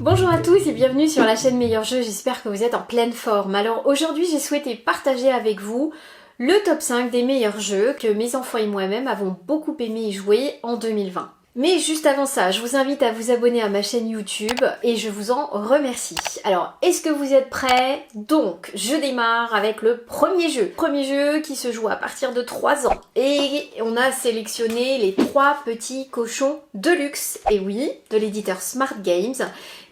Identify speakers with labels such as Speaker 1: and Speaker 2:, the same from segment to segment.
Speaker 1: Bonjour à tous et bienvenue sur la chaîne Meilleurs Jeux, j'espère que vous êtes en pleine forme. Alors aujourd'hui j'ai souhaité partager avec vous le top 5 des meilleurs jeux que mes enfants et moi-même avons beaucoup aimé y jouer en 2020. Mais juste avant ça, je vous invite à vous abonner à ma chaîne YouTube et je vous en remercie. Alors, est-ce que vous êtes prêts? Donc, je démarre avec le premier jeu. Premier jeu qui se joue à partir de 3 ans. Et on a sélectionné les 3 petits cochons de luxe, et oui, de l'éditeur Smart Games,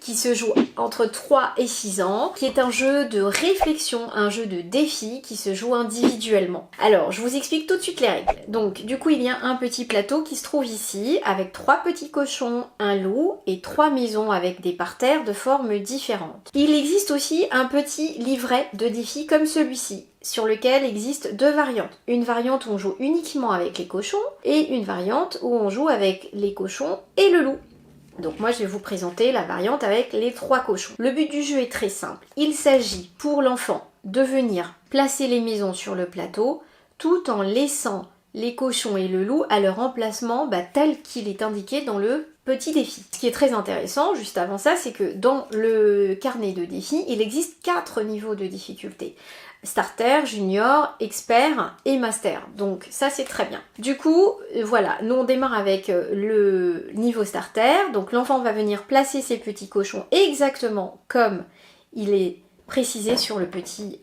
Speaker 1: qui se joue entre 3 et 6 ans, qui est un jeu de réflexion, un jeu de défi qui se joue individuellement. Alors, je vous explique tout de suite les règles. Donc, du coup, il y a un petit plateau qui se trouve ici, avec 3 petits cochons, un loup et 3 maisons avec des parterres de formes différentes. Il existe aussi un petit livret de défi comme celui-ci, sur lequel existent 2 variantes. Une variante où on joue uniquement avec les cochons, et une variante où on joue avec les cochons et le loup. Donc moi je vais vous présenter la variante avec les 3 cochons. Le but du jeu est très simple. Il s'agit pour l'enfant de venir placer les maisons sur le plateau tout en laissant les cochons et le loup à leur emplacement tel qu'il est indiqué dans le petit défi. Ce qui est très intéressant juste avant ça, c'est que dans le carnet de défi, il existe 4 niveaux de difficulté. Starter, Junior, Expert et Master. Donc ça c'est très bien. Du coup, voilà, nous on démarre avec le niveau Starter. Donc l'enfant va venir placer ses petits cochons exactement comme il est précisé sur le petit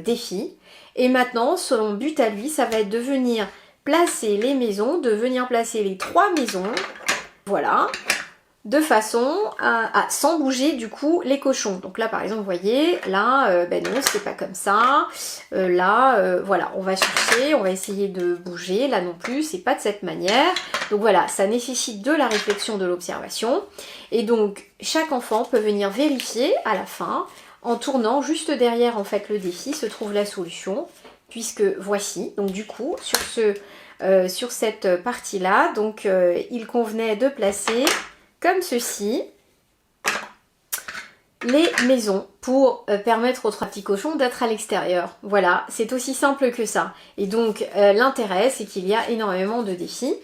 Speaker 1: défi. Et maintenant, son but à lui, ça va être de venir placer les maisons, de venir placer les 3 maisons. Voilà. De façon à sans bouger du coup les cochons. Donc là par exemple vous voyez, là non c'est pas comme ça, voilà, on va chercher, on va essayer de bouger, là non plus c'est pas de cette manière. Donc voilà, ça nécessite de la réflexion, de l'observation, et donc chaque enfant peut venir vérifier à la fin en tournant juste derrière en fait le défi se trouve la solution, puisque voici, donc du coup sur cette partie là, donc il convenait de placer comme ceci, les maisons pour permettre aux 3 petits cochons d'être à l'extérieur. Voilà, c'est aussi simple que ça. Et donc l'intérêt, c'est qu'il y a énormément de défis.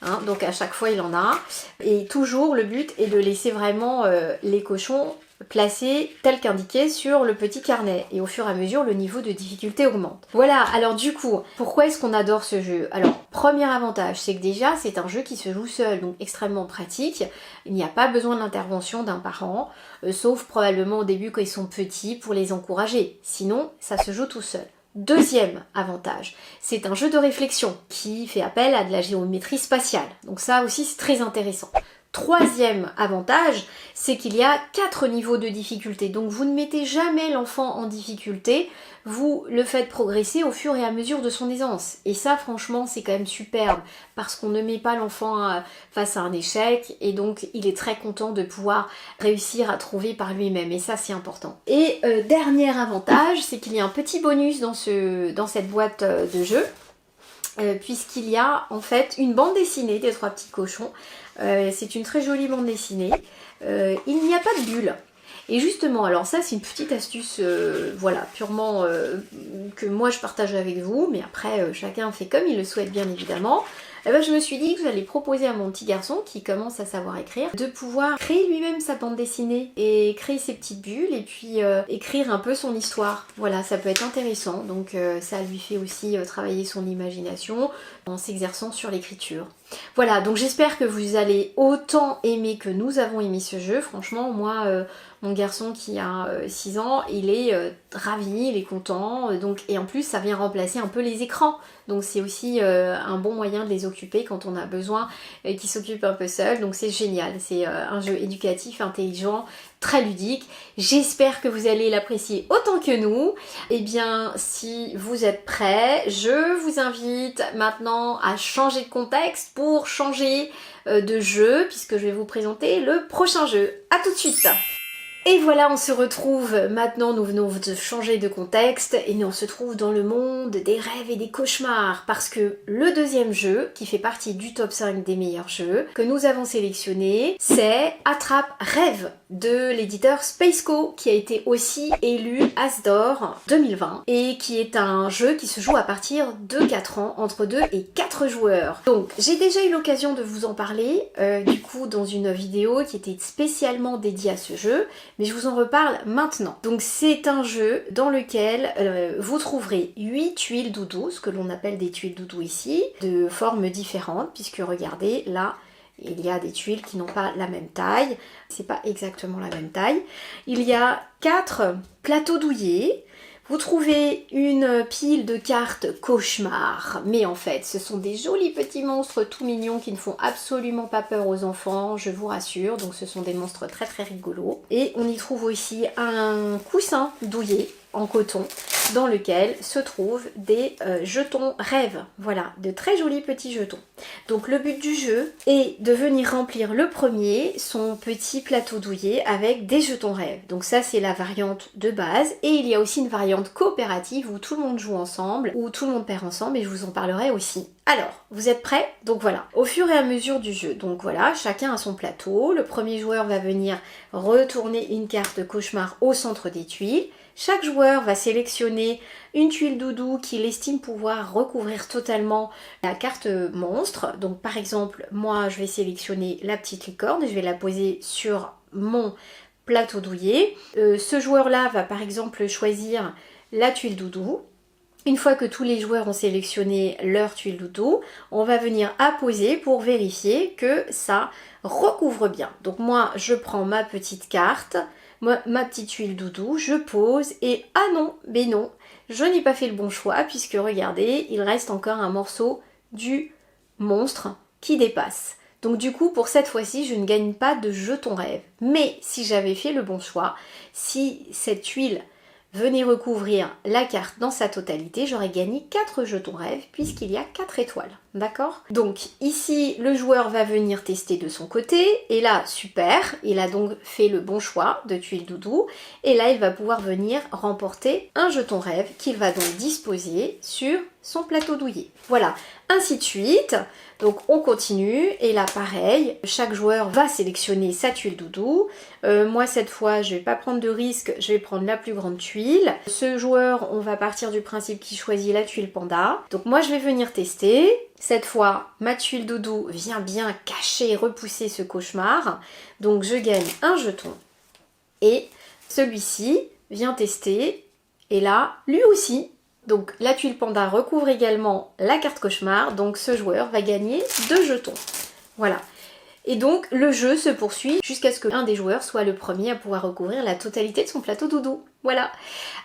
Speaker 1: Hein, donc à chaque fois il en a. Et toujours le but est de laisser vraiment les cochons placés tel qu'indiqué sur le petit carnet. Et au fur et à mesure, le niveau de difficulté augmente. Voilà, alors du coup, pourquoi est-ce qu'on adore ce jeu? Alors, premier avantage, c'est que déjà, c'est un jeu qui se joue seul, donc extrêmement pratique. Il n'y a pas besoin de l'intervention d'un parent, sauf probablement au début quand ils sont petits pour les encourager. Sinon, ça se joue tout seul. Deuxième avantage, c'est un jeu de réflexion qui fait appel à de la géométrie spatiale. Donc ça aussi, c'est très intéressant. Troisième avantage, c'est qu'il y a 4 niveaux de difficulté. Donc vous ne mettez jamais l'enfant en difficulté, vous le faites progresser au fur et à mesure de son aisance. Et ça, franchement, c'est quand même superbe, parce qu'on ne met pas l'enfant face à un échec, et donc il est très content de pouvoir réussir à trouver par lui-même, et ça c'est important. Et dernier avantage, c'est qu'il y a un petit bonus dans cette boîte de jeu, puisqu'il y a en fait une bande dessinée des 3 petits cochons. C'est une très jolie bande dessinée. Il n'y a pas de bulles. Et justement, alors ça c'est une petite astuce, voilà, purement que moi je partage avec vous, mais après chacun fait comme il le souhaite bien évidemment. Et ben, je me suis dit que j'allais proposer à mon petit garçon qui commence à savoir écrire de pouvoir créer lui-même sa bande dessinée et créer ses petites bulles et puis écrire un peu son histoire. Voilà, ça peut être intéressant, donc ça lui fait aussi travailler son imagination en s'exerçant sur l'écriture. Voilà, donc j'espère que vous allez autant aimer que nous avons aimé ce jeu. Franchement, moi, mon garçon qui a 6 ans, il est ravi, il est content, et en plus ça vient remplacer un peu les écrans. Donc c'est aussi un bon moyen de les occuper quand on a besoin qu'ils s'occupent un peu seuls. Donc c'est génial, c'est un jeu éducatif, intelligent, très ludique. J'espère que vous allez l'apprécier autant que nous. Eh bien, si vous êtes prêts, je vous invite maintenant à changer de contexte pour changer de jeu, puisque je vais vous présenter le prochain jeu. A tout de suite! Et voilà, on se retrouve, maintenant nous venons de changer de contexte et on se trouve dans le monde des rêves et des cauchemars parce que le deuxième jeu, qui fait partie du top 5 des meilleurs jeux, que nous avons sélectionné, c'est Attrape Rêve de l'éditeur Spaceco qui a été aussi élu As d'Or 2020 et qui est un jeu qui se joue à partir de 4 ans, entre 2 et 4 joueurs. Donc j'ai déjà eu l'occasion de vous en parler du coup dans une vidéo qui était spécialement dédiée à ce jeu, mais je vous en reparle maintenant. Donc c'est un jeu dans lequel vous trouverez 8 tuiles doudou, ce que l'on appelle des tuiles doudou ici, de formes différentes, puisque regardez, là, il y a des tuiles qui n'ont pas la même taille, c'est pas exactement la même taille. Il y a 4 plateaux douillés. Vous trouvez une pile de cartes cauchemar, mais en fait ce sont des jolis petits monstres tout mignons qui ne font absolument pas peur aux enfants, je vous rassure, donc ce sont des monstres très très rigolos. Et on y trouve aussi un coussin douillet en coton dans lequel se trouvent des jetons rêves, voilà, de très jolis petits jetons. Donc le but du jeu est de venir remplir le premier, son petit plateau douillet avec des jetons rêves. Donc ça c'est la variante de base et il y a aussi une variante coopérative où tout le monde joue ensemble, où tout le monde perd ensemble et je vous en parlerai aussi. Alors, vous êtes prêts? Donc voilà, au fur et à mesure du jeu, donc voilà, chacun a son plateau, le premier joueur va venir retourner une carte cauchemar au centre des tuiles. Chaque joueur va sélectionner une tuile doudou qu'il estime pouvoir recouvrir totalement la carte monstre. Donc par exemple, moi je vais sélectionner la petite licorne, je vais la poser sur mon plateau douillet. Ce joueur-là va par exemple choisir la tuile doudou. Une fois que tous les joueurs ont sélectionné leur tuile doudou, on va venir apposer pour vérifier que ça recouvre bien. Donc moi je prends ma petite carte, ma petite tuile doudou, je pose et ah non, mais non, je n'ai pas fait le bon choix puisque regardez, il reste encore un morceau du monstre qui dépasse. Donc du coup, pour cette fois-ci, je ne gagne pas de jeton rêve. Mais si j'avais fait le bon choix, si cette tuile venez recouvrir la carte dans sa totalité, j'aurais gagné 4 jetons rêve puisqu'il y a 4 étoiles, d'accord? Donc ici, le joueur va venir tester de son côté, et là, super, il a donc fait le bon choix de tuile doudou, et là, il va pouvoir venir remporter un jeton rêve qu'il va donc disposer sur son plateau douillet. Voilà, ainsi de suite. Donc on continue et là pareil, chaque joueur va sélectionner sa tuile doudou. Moi cette fois je vais pas prendre de risque, je vais prendre la plus grande tuile. Ce joueur, on va partir du principe qu'il choisit la tuile panda. Donc moi je vais venir tester. Cette fois ma tuile doudou vient bien cacher et repousser ce cauchemar. Donc je gagne un jeton. Et celui-ci vient tester et là lui aussi. Donc la tuile panda recouvre également la carte cauchemar, donc ce joueur va gagner 2 jetons. Voilà. Et donc le jeu se poursuit jusqu'à ce qu'un des joueurs soit le premier à pouvoir recouvrir la totalité de son plateau doudou. Voilà.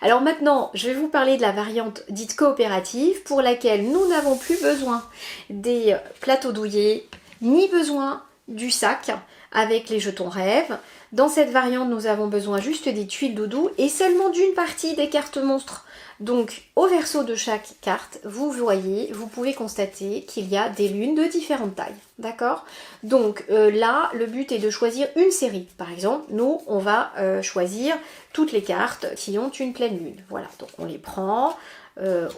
Speaker 1: Alors maintenant, je vais vous parler de la variante dite coopérative pour laquelle nous n'avons plus besoin des plateaux douillets, ni besoin du sac avec les jetons rêves. Dans cette variante, nous avons besoin juste des tuiles doudou et seulement d'une partie des cartes monstres. Donc au verso de chaque carte, vous voyez, vous pouvez constater qu'il y a des lunes de différentes tailles, d'accord? Donc là, le but est de choisir une série. Par exemple, nous, on va choisir toutes les cartes qui ont une pleine lune. Voilà, donc on les prend,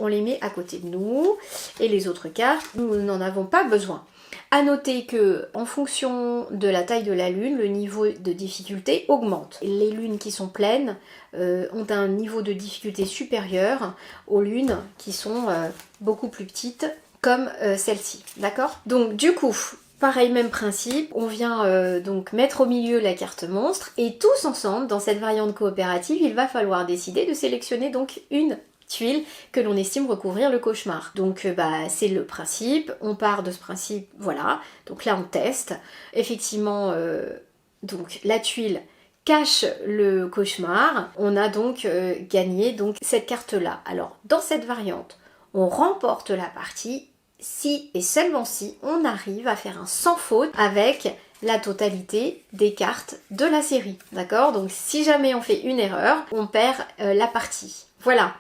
Speaker 1: on les met à côté de nous, et les autres cartes, nous n'en avons pas besoin. A noter que en fonction de la taille de la lune, le niveau de difficulté augmente. Les lunes qui sont pleines ont un niveau de difficulté supérieur aux lunes qui sont beaucoup plus petites comme celle-ci, d'accord? Donc du coup, pareil, même principe, on vient donc mettre au milieu la carte monstre et tous ensemble, dans cette variante coopérative, il va falloir décider de sélectionner donc une tuile que l'on estime recouvrir le cauchemar. Donc c'est le principe, on part de ce principe, voilà, donc là on teste, effectivement donc la tuile cache le cauchemar, on a donc gagné donc cette carte là. Alors dans cette variante, on remporte la partie si et seulement si on arrive à faire un sans faute avec la totalité des cartes de la série, d'accord? Donc si jamais on fait une erreur, on perd la partie. Voilà,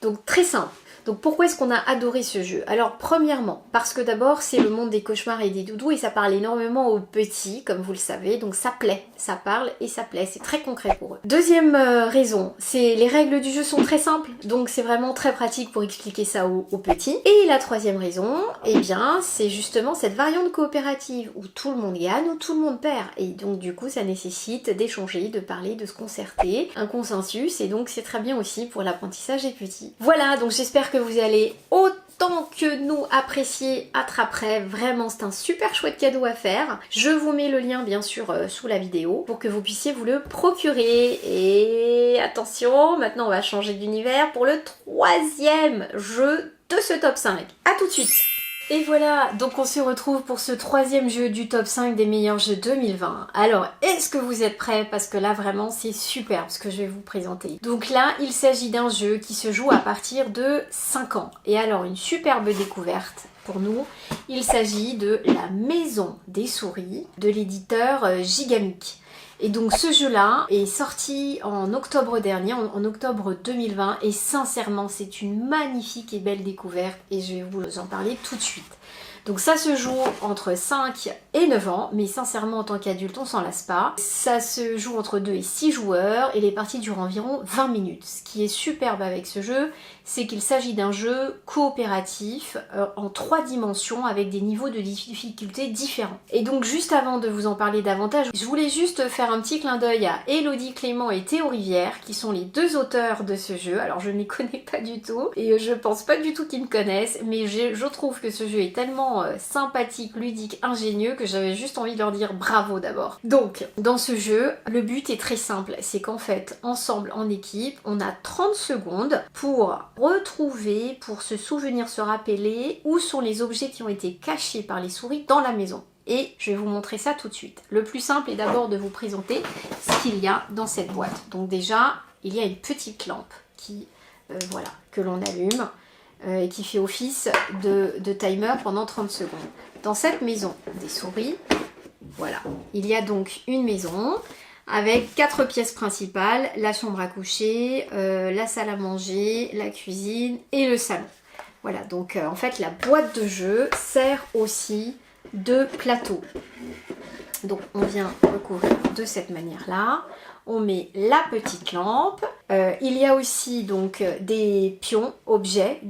Speaker 1: donc très simple. Donc pourquoi est-ce qu'on a adoré ce jeu? Alors premièrement, parce que d'abord c'est le monde des cauchemars et des doudous et ça parle énormément aux petits, comme vous le savez, donc ça plaît, ça parle et ça plaît, c'est très concret pour eux. Deuxième raison, c'est les règles du jeu sont très simples, donc c'est vraiment très pratique pour expliquer ça aux petits. Et la troisième raison, eh bien c'est justement cette variante coopérative où tout le monde gagne, où tout le monde perd, et donc du coup ça nécessite d'échanger, de parler, de se concerter, un consensus, et donc c'est très bien aussi pour l'apprentissage des petits. Voilà, donc j'espère que vous allez autant que nous apprécier Attrape-Rêve. Vraiment c'est un super chouette cadeau à faire. Je vous mets le lien bien sûr sous la vidéo pour que vous puissiez vous le procurer. Et attention, maintenant on va changer d'univers pour le troisième jeu de ce top 5. A tout de suite. Et voilà, donc on se retrouve pour ce troisième jeu du top 5 des meilleurs jeux 2020. Alors, est-ce que vous êtes prêts? Parce que là, vraiment, c'est superbe ce que je vais vous présenter. Donc là, il s'agit d'un jeu qui se joue à partir de 5 ans. Et alors, une superbe découverte pour nous, il s'agit de La Maison des Souris de l'éditeur Gigamic. Et donc ce jeu-là est sorti en octobre dernier, en octobre 2020, et sincèrement c'est une magnifique et belle découverte et je vais vous en parler tout de suite. Donc ça se joue entre 5 et 9 ans, mais sincèrement en tant qu'adulte on s'en lasse pas. Ça se joue entre 2 et 6 joueurs et les parties durent environ 20 minutes. Ce qui est superbe avec ce jeu, c'est qu'il s'agit d'un jeu coopératif en 3 dimensions avec des niveaux de difficulté différents. Et donc juste avant de vous en parler davantage, je voulais juste faire un petit clin d'œil à Elodie Clément et Théo Rivière qui sont les 2 auteurs de ce jeu. Alors je ne les connais pas du tout et je pense pas du tout qu'ils me connaissent, mais je trouve que ce jeu est tellement sympathique, ludique, ingénieux que j'avais juste envie de leur dire bravo d'abord. Donc dans ce jeu, le but est très simple, c'est qu'en fait ensemble en équipe, on a 30 secondes pour retrouver, pour se souvenir, se rappeler où sont les objets qui ont été cachés par les souris dans la maison. Et je vais vous montrer ça tout de suite. Le plus simple est d'abord de vous présenter ce qu'il y a dans cette boîte. Donc déjà, il y a une petite lampe qui, voilà, que l'on allume et qui fait office de timer pendant 30 secondes. Dans cette maison des souris, voilà, il y a donc une maison avec 4 pièces principales, la chambre à coucher, la salle à manger, la cuisine et le salon. Voilà, donc en fait la boîte de jeu sert aussi de plateau. Donc on vient recouvrir de cette manière-là. On met la petite lampe. Il y a aussi donc des pions objets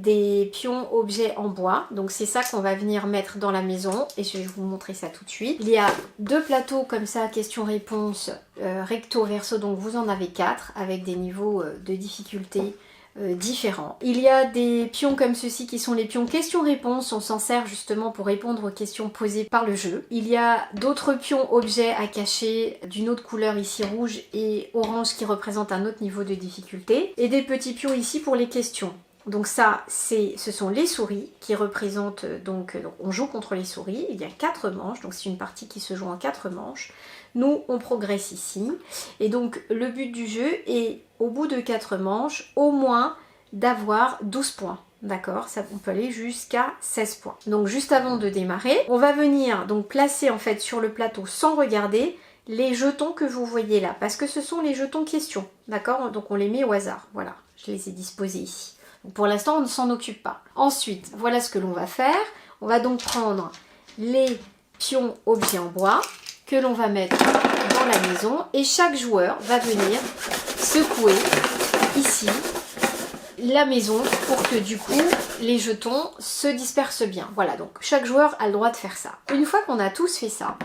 Speaker 1: en bois. Donc c'est ça qu'on va venir mettre dans la maison et je vais vous montrer ça tout de suite. Il y a 2 plateaux comme ça, questions-réponses, recto verso, donc vous en avez 4 avec des niveaux de difficulté différents. Il y a des pions comme ceci qui sont les pions questions-réponses, on s'en sert justement pour répondre aux questions posées par le jeu. Il y a d'autres pions objets à cacher d'une autre couleur ici rouge et orange qui représentent un autre niveau de difficulté et des petits pions ici pour les questions. Donc ça, ce sont les souris qui représentent, donc on joue contre les souris, il y a 4 manches, donc c'est une partie qui se joue en 4 manches. Nous, on progresse ici, et donc le but du jeu est, au bout de 4 manches, au moins d'avoir 12 points. D'accord, ça on peut aller jusqu'à 16 points. Donc juste avant de démarrer, on va venir donc placer en fait sur le plateau sans regarder les jetons que vous voyez là, parce que ce sont les jetons questions, d'accord? Donc on les met au hasard, voilà, je les ai disposés ici. Donc pour l'instant, on ne s'en occupe pas. Ensuite, voilà ce que l'on va faire. On va donc prendre les pions objets en bois que l'on va mettre dans la maison et chaque joueur va venir secouer ici la maison pour que du coup les jetons se dispersent bien. Voilà, donc chaque joueur a le droit de faire ça. Une fois qu'on a tous fait ça,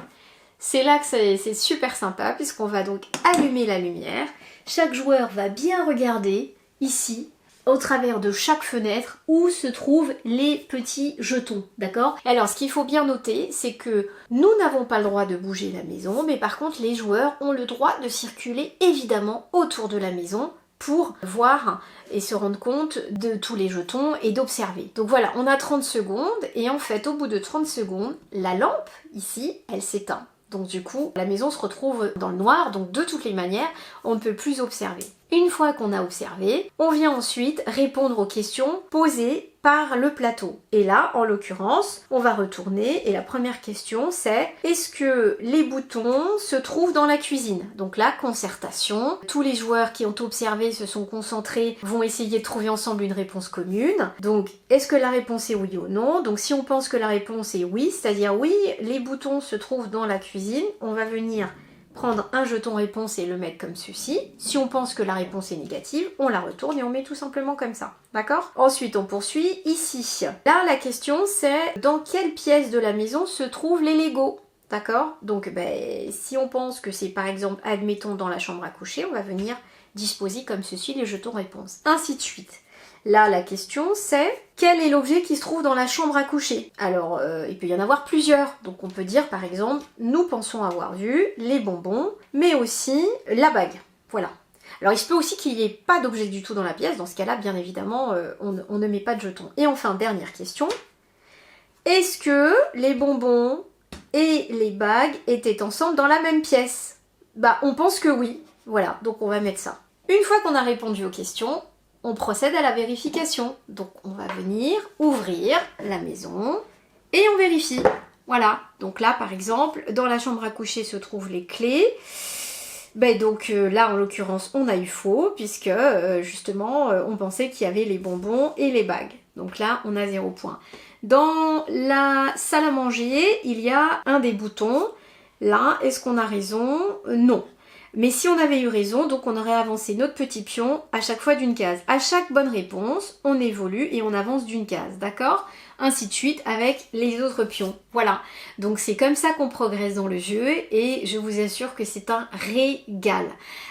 Speaker 1: c'est là que c'est super sympa puisqu'on va donc allumer la lumière. Chaque joueur va bien regarder ici au travers de chaque fenêtre où se trouvent les petits jetons, d'accord? Alors ce qu'il faut bien noter, c'est que nous n'avons pas le droit de bouger la maison, mais par contre les joueurs ont le droit de circuler évidemment autour de la maison pour voir et se rendre compte de tous les jetons et d'observer. Donc voilà, on a 30 secondes et en fait au bout de 30 secondes, la lampe ici, elle s'éteint. Donc du coup, la maison se retrouve dans le noir, donc de toutes les manières, on ne peut plus observer. Une fois qu'on a observé, on vient ensuite répondre aux questions posées par le plateau. Et là, en l'occurrence, on va retourner et la première question c'est est-ce que les boutons se trouvent dans la cuisine? Donc là, concertation. Tous les joueurs qui ont observé se sont concentrés, vont essayer de trouver ensemble une réponse commune. Donc, est-ce que la réponse est oui ou non? Donc si on pense que la réponse est oui, c'est-à-dire oui, les boutons se trouvent dans la cuisine, on va venir prendre un jeton réponse et le mettre comme ceci. Si on pense que la réponse est négative, on la retourne et on met tout simplement comme ça. D'accord? Ensuite, on poursuit ici. Là, la question, c'est dans quelle pièce de la maison se trouvent les Legos? D'accord? Donc, si on pense que c'est par exemple, admettons, dans la chambre à coucher, on va venir disposer comme ceci les jetons réponse. Ainsi de suite. Là, la question, c'est quel est l'objet qui se trouve dans la chambre à coucher? Alors, il peut y en avoir plusieurs. Donc, on peut dire, par exemple, nous pensons avoir vu les bonbons, mais aussi la bague. Voilà. Alors, il se peut aussi qu'il n'y ait pas d'objet du tout dans la pièce. Dans ce cas-là, bien évidemment, on ne met pas de jetons. Et enfin, dernière question. Est-ce que les bonbons et les bagues étaient ensemble dans la même pièce? Bah, on pense que oui. Voilà, donc on va mettre ça. Une fois qu'on a répondu aux questions, on procède à la vérification. Donc on va venir ouvrir la maison et on vérifie. Voilà, donc là par exemple, dans la chambre à coucher se trouvent les clés. Donc là en l'occurrence on a eu faux puisque justement on pensait qu'il y avait les bonbons et les bagues. Donc là on a 0 point. Dans la salle à manger, il y a un des boutons. Là, est-ce qu'on a raison? Non. Mais si on avait eu raison, donc on aurait avancé notre petit pion à chaque fois d'une case. À chaque bonne réponse, on évolue et on avance d'une case, d'accord? Ainsi de suite avec les autres pions. Voilà. Donc c'est comme ça qu'on progresse dans le jeu et je vous assure que c'est un régal.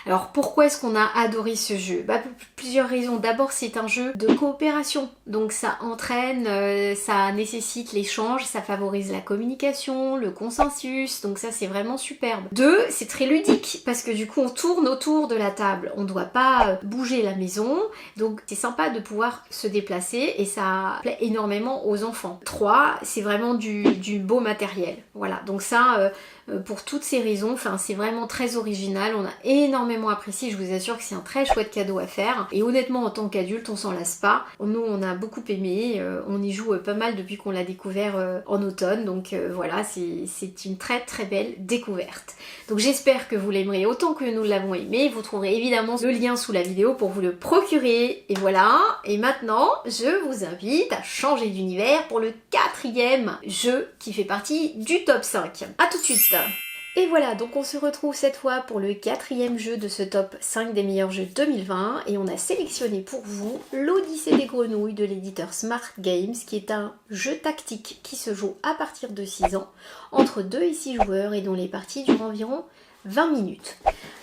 Speaker 1: Alors pourquoi est-ce qu'on a adoré ce jeu? Pour plusieurs raisons. D'abord c'est un jeu de coopération. Donc ça entraîne, ça nécessite l'échange, ça favorise la communication, le consensus. Donc ça c'est vraiment superbe. Deux, c'est très ludique parce que du coup on tourne autour de la table. On ne doit pas bouger la maison. Donc c'est sympa de pouvoir se déplacer et ça plaît énormément aux enfants. 3, c'est vraiment du beau matériel. Voilà, donc ça, pour toutes ces raisons, c'est vraiment très original. On a énormément apprécié. Je vous assure que c'est un très chouette cadeau à faire. Et honnêtement, en tant qu'adulte, on s'en lasse pas. Nous, on a beaucoup aimé. On y joue pas mal depuis qu'on l'a découvert en automne. Donc voilà, c'est une très très belle découverte. Donc j'espère que vous l'aimerez autant que nous l'avons aimé. Vous trouverez évidemment le lien sous la vidéo pour vous le procurer. Et voilà. Et maintenant, je vous invite à changer d'univers pour le 4e jeu qui fait partie du top 5. A tout de suite. Et voilà, donc on se retrouve cette fois pour le 4e jeu de ce top 5 des meilleurs jeux 2020 et on a sélectionné pour vous l'Odyssée des grenouilles de l'éditeur Smart Games qui est un jeu tactique qui se joue à partir de 6 ans entre 2 et 6 joueurs et dont les parties durent environ 20 minutes.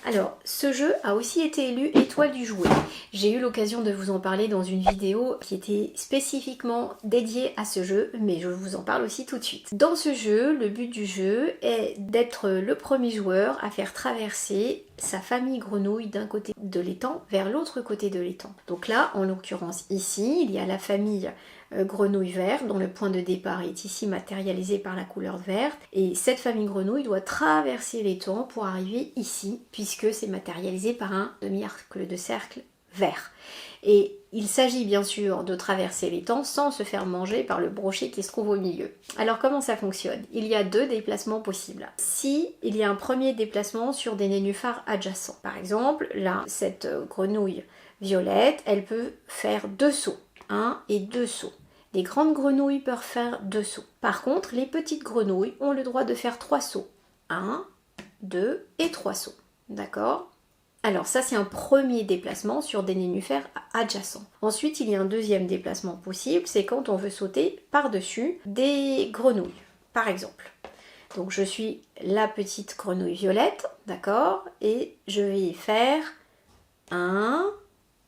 Speaker 1: Alors, ce jeu a aussi été élu étoile du jouet. J'ai eu l'occasion de vous en parler dans une vidéo qui était spécifiquement dédiée à ce jeu, mais je vous en parle aussi tout de suite. Dans ce jeu, le but du jeu est d'être le premier joueur à faire traverser sa famille grenouille d'un côté de l'étang vers l'autre côté de l'étang. Donc là, en l'occurrence ici, il y a la famille grenouille verte dont le point de départ est ici matérialisé par la couleur verte et cette famille grenouille doit traverser l'étang pour arriver ici puisque c'est matérialisé par un demi-cercle de cercle vert. Et il s'agit bien sûr de traverser l'étang sans se faire manger par le brochet qui se trouve au milieu. Alors comment ça fonctionne? Il y a 2 déplacements possibles. Si il y a un premier déplacement sur des nénuphars adjacents. Par exemple, là, cette grenouille violette, elle peut faire 2 sauts. 1 et 2 sauts. Les grandes grenouilles peuvent faire 2 sauts. Par contre, les petites grenouilles ont le droit de faire 3 sauts. 1, 2 et 3 sauts. D'accord? Alors ça c'est un premier déplacement sur des nénuphars adjacents. Ensuite il y a un deuxième déplacement possible, c'est quand on veut sauter par-dessus des grenouilles, par exemple. Donc je suis la petite grenouille violette, d'accord? Et je vais faire 1,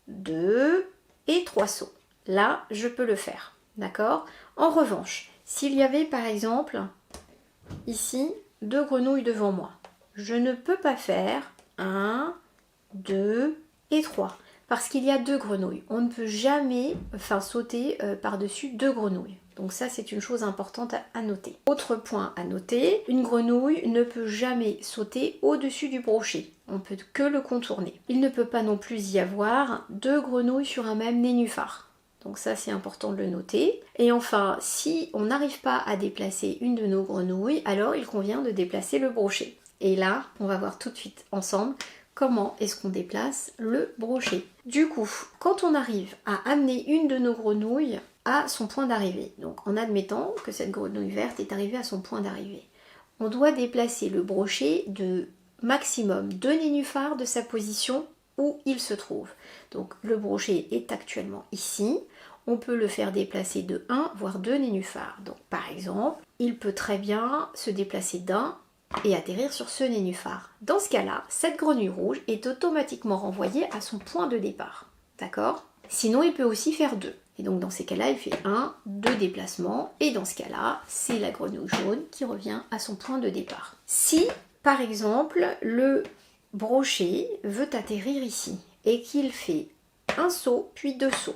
Speaker 1: 2 et 3 sauts. Là je peux le faire. D'accord? En revanche, s'il y avait par exemple ici 2 grenouilles devant moi, je ne peux pas faire 1, 2 et 3 parce qu'il y a 2 grenouilles. On ne peut jamais sauter par-dessus 2 grenouilles. Donc ça c'est une chose importante à noter. Autre point à noter, une grenouille ne peut jamais sauter au-dessus du brochet. On peut que le contourner. Il ne peut pas non plus y avoir 2 grenouilles sur un même nénuphar. Donc ça c'est important de le noter. Et enfin, si on n'arrive pas à déplacer une de nos grenouilles, alors il convient de déplacer le brochet. Et là, on va voir tout de suite ensemble comment est-ce qu'on déplace le brochet. Du coup, quand on arrive à amener une de nos grenouilles à son point d'arrivée, donc en admettant que cette grenouille verte est arrivée à son point d'arrivée, on doit déplacer le brochet de maximum 2 nénuphars de sa position où il se trouve. Donc le brochet est actuellement ici, on peut le faire déplacer de 1 voire 2 nénuphars. Donc par exemple, il peut très bien se déplacer d'un et atterrir sur ce nénuphar. Dans ce cas-là, cette grenouille rouge est automatiquement renvoyée à son point de départ. D'accord? Sinon, il peut aussi faire 2. Et donc dans ces cas-là, il fait 1, 2 déplacements. Et dans ce cas-là, c'est la grenouille jaune qui revient à son point de départ. Si, par exemple, le brochet veut atterrir ici et qu'il fait un saut puis 2 sauts,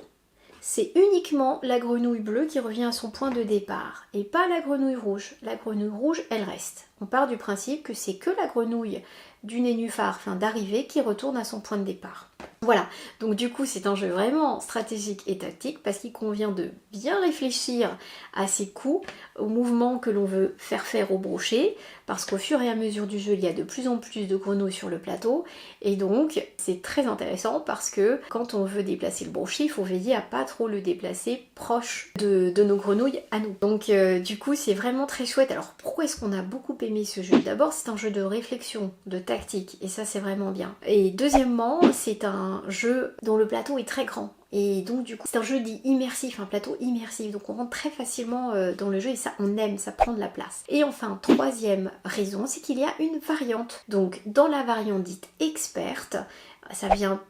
Speaker 1: c'est uniquement la grenouille bleue qui revient à son point de départ et pas la grenouille rouge. La grenouille rouge, elle reste. On part du principe que c'est que la grenouille du nénuphar, enfin d'arrivée, qui retourne à son point de départ. Voilà, donc du coup c'est un jeu vraiment stratégique et tactique parce qu'il convient de bien réfléchir à ses coups, aux mouvements que l'on veut faire au brochet, parce qu'au fur et à mesure du jeu il y a de plus en plus de grenouilles sur le plateau, et donc c'est très intéressant parce que quand on veut déplacer le brochet, il faut veiller à pas trop le déplacer proche de nos grenouilles à nous. Donc du coup c'est vraiment très chouette. Alors pourquoi est-ce qu'on a beaucoup aimé ce jeu? D'abord c'est un jeu de réflexion, de tactique, et ça c'est vraiment bien. Et deuxièmement, c'est un jeu dont le plateau est très grand. Et donc du coup c'est un jeu dit immersif, un plateau immersif, donc on rentre très facilement dans le jeu et ça on aime, ça prend de la place. Et enfin, troisième raison, c'est qu'il y a une variante. Donc dans la variante dite experte,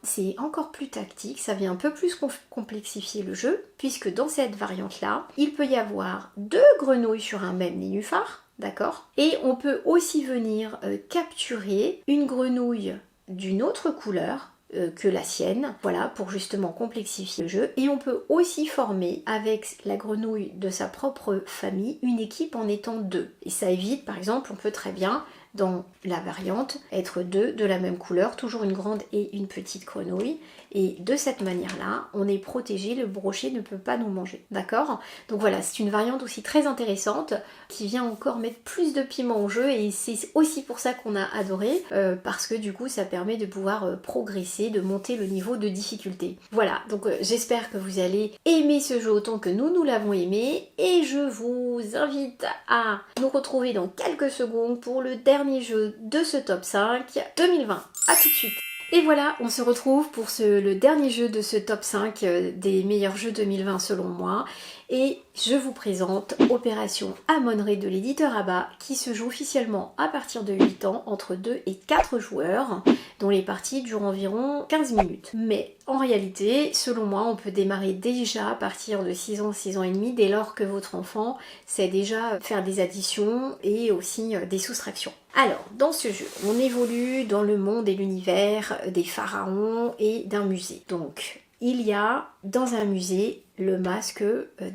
Speaker 1: c'est encore plus tactique, ça vient un peu plus complexifier le jeu, puisque dans cette variante-là, il peut y avoir 2 grenouilles sur un même nénuphar, d'accord? Et on peut aussi venir capturer une grenouille d'une autre couleur que la sienne, voilà, pour justement complexifier le jeu. Et on peut aussi former avec la grenouille de sa propre famille une équipe en étant 2. Et ça évite, par exemple, on peut très bien dans la variante être 2 de la même couleur, toujours une grande et une petite grenouille, et de cette manière-là, on est protégé, le brochet ne peut pas nous manger, d'accord? Donc voilà, c'est une variante aussi très intéressante, qui vient encore mettre plus de piment au jeu, et c'est aussi pour ça qu'on a adoré, parce que du coup ça permet de pouvoir progresser, de monter le niveau de difficulté. Voilà, donc j'espère que vous allez aimer ce jeu autant que nous l'avons aimé, et je vous invite à nous retrouver dans quelques secondes pour le dernier jeu de ce top 5 2020. A tout de suite. Et voilà, on se retrouve pour le dernier jeu de ce top 5 des meilleurs jeux 2020 selon moi. Et je vous présente Opération Amon-Rê de l'éditeur ABBA, qui se joue officiellement à partir de 8 ans entre 2 et 4 joueurs, dont les parties durent environ 15 minutes. Mais en réalité, selon moi, on peut démarrer déjà à partir de 6 ans, 6 ans et demi, dès lors que votre enfant sait déjà faire des additions et aussi des soustractions. Alors, dans ce jeu, on évolue dans le monde et l'univers des pharaons et d'un musée. Donc, il y a dans un musée le masque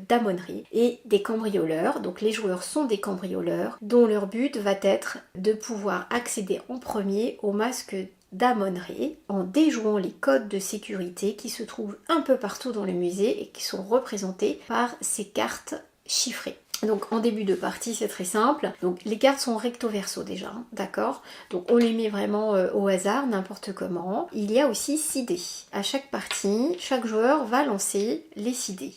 Speaker 1: d'Amon-Rê et des cambrioleurs. Donc les joueurs sont des cambrioleurs dont leur but va être de pouvoir accéder en premier au masque d'Amon-Rê en déjouant les codes de sécurité qui se trouvent un peu partout dans le musée et qui sont représentés par ces cartes chiffrées. Donc en début de partie c'est très simple, donc les cartes sont recto verso déjà, d'accord? Donc on les met vraiment au hasard, n'importe comment. Il y a aussi 6 dés. À chaque partie, chaque joueur va lancer les 6 dés.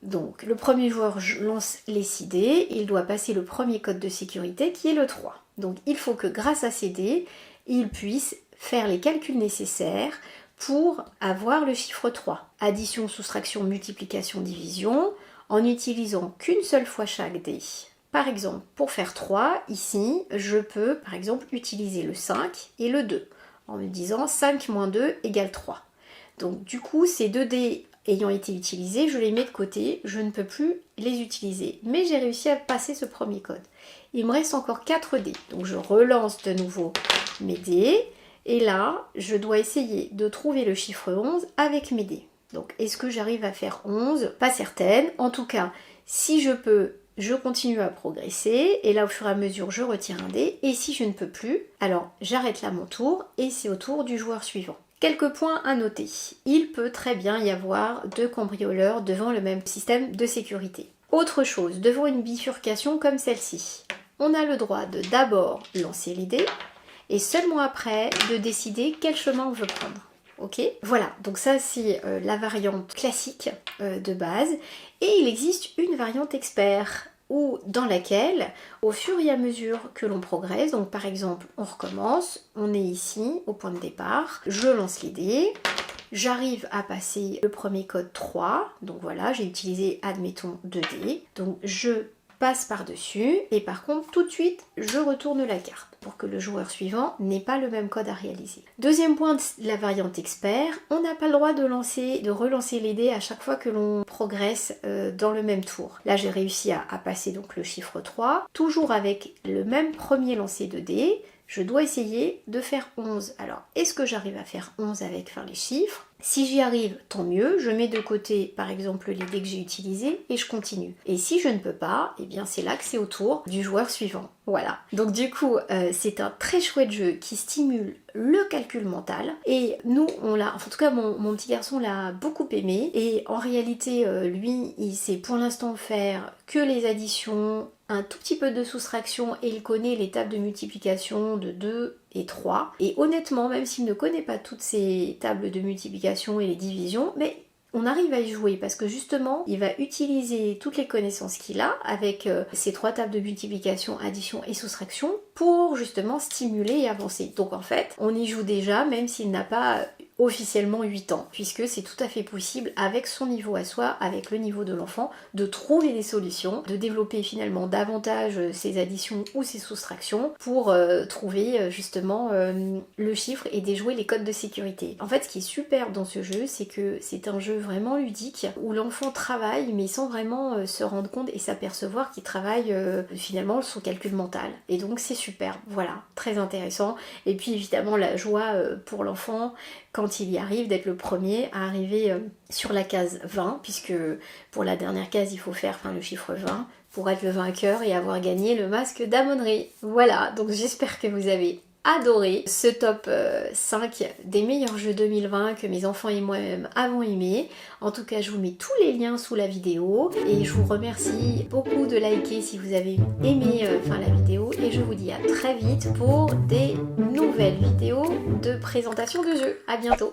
Speaker 1: Donc le premier joueur lance les 6 dés, il doit passer le premier code de sécurité qui est le 3. Donc il faut que grâce à ces dés, il puisse faire les calculs nécessaires pour avoir le chiffre 3. Addition, soustraction, multiplication, division, en n'utilisant qu'une seule fois chaque dé. Par exemple, pour faire 3, ici, je peux par exemple utiliser le 5 et le 2, en me disant 5 moins 2 égale 3. Donc du coup, ces 2 dés ayant été utilisés, je les mets de côté, je ne peux plus les utiliser. Mais j'ai réussi à passer ce premier code. Il me reste encore 4 dés, donc je relance de nouveau mes dés, et là, je dois essayer de trouver le chiffre 11 avec mes dés. Donc, est-ce que j'arrive à faire 11? Pas certaine. En tout cas, si je peux, je continue à progresser. Et là, au fur et à mesure, je retire un dé. Et si je ne peux plus, alors j'arrête là mon tour et c'est au tour du joueur suivant. Quelques points à noter. Il peut très bien y avoir deux cambrioleurs devant le même système de sécurité. Autre chose, devant une bifurcation comme celle-ci, on a le droit de d'abord lancer l'idée et seulement après de décider quel chemin on veut prendre. Ok, voilà, donc ça c'est la variante classique de base. Et il existe une variante expert ou dans laquelle, au fur et à mesure que l'on progresse, donc par exemple on recommence, on est ici au point de départ, je lance l'idée, j'arrive à passer le premier code 3, donc voilà, j'ai utilisé admettons 2D, donc je passe par-dessus et par contre tout de suite je retourne la carte pour que le joueur suivant n'ait pas le même code à réaliser. Deuxième point de la variante expert, on n'a pas le droit de relancer les dés à chaque fois que l'on progresse dans le même tour. Là j'ai réussi à passer donc le chiffre 3, toujours avec le même premier lancer de dés, je dois essayer de faire 11. Alors, est-ce que j'arrive à faire 11 avec les chiffres? Si j'y arrive, tant mieux, je mets de côté par exemple les dés que j'ai utilisés et je continue. Et si je ne peux pas, eh bien c'est là que c'est au tour du joueur suivant. Voilà. Donc du coup, c'est un très chouette jeu qui stimule le calcul mental. Et nous, on l'a, enfin, en tout cas mon petit garçon l'a beaucoup aimé. Et en réalité, lui, il sait pour l'instant faire que les additions, un tout petit peu de soustraction et il connaît les tables de multiplication de 2 et 3. Et honnêtement, même s'il ne connaît pas toutes ces tables de multiplication et les divisions, mais on arrive à y jouer parce que justement, il va utiliser toutes les connaissances qu'il a avec ces 3 tables de multiplication, addition et soustraction pour justement stimuler et avancer. Donc en fait, on y joue déjà même s'il n'a pas officiellement 8 ans, puisque c'est tout à fait possible avec son niveau à soi, avec le niveau de l'enfant, de trouver des solutions, de développer finalement davantage ses additions ou ses soustractions pour trouver justement le chiffre et déjouer les codes de sécurité. En fait, ce qui est super dans ce jeu, c'est que c'est un jeu vraiment ludique où l'enfant travaille mais sans vraiment se rendre compte et s'apercevoir qu'il travaille finalement son calcul mental. Et donc c'est super, voilà, très intéressant. Et puis évidemment la joie pour l'enfant quand il y arrive d'être le premier à arriver sur la case 20, puisque pour la dernière case il faut faire le chiffre 20 pour être le vainqueur et avoir gagné le masque d'Amon-Rê. Voilà, donc j'espère que vous avez adoré ce top 5 des meilleurs jeux 2020 que mes enfants et moi-même avons aimé. En tout cas, je vous mets tous les liens sous la vidéo et je vous remercie beaucoup de liker si vous avez aimé la vidéo et je vous dis à très vite pour des nouvelles vidéos de présentation de jeux. À bientôt.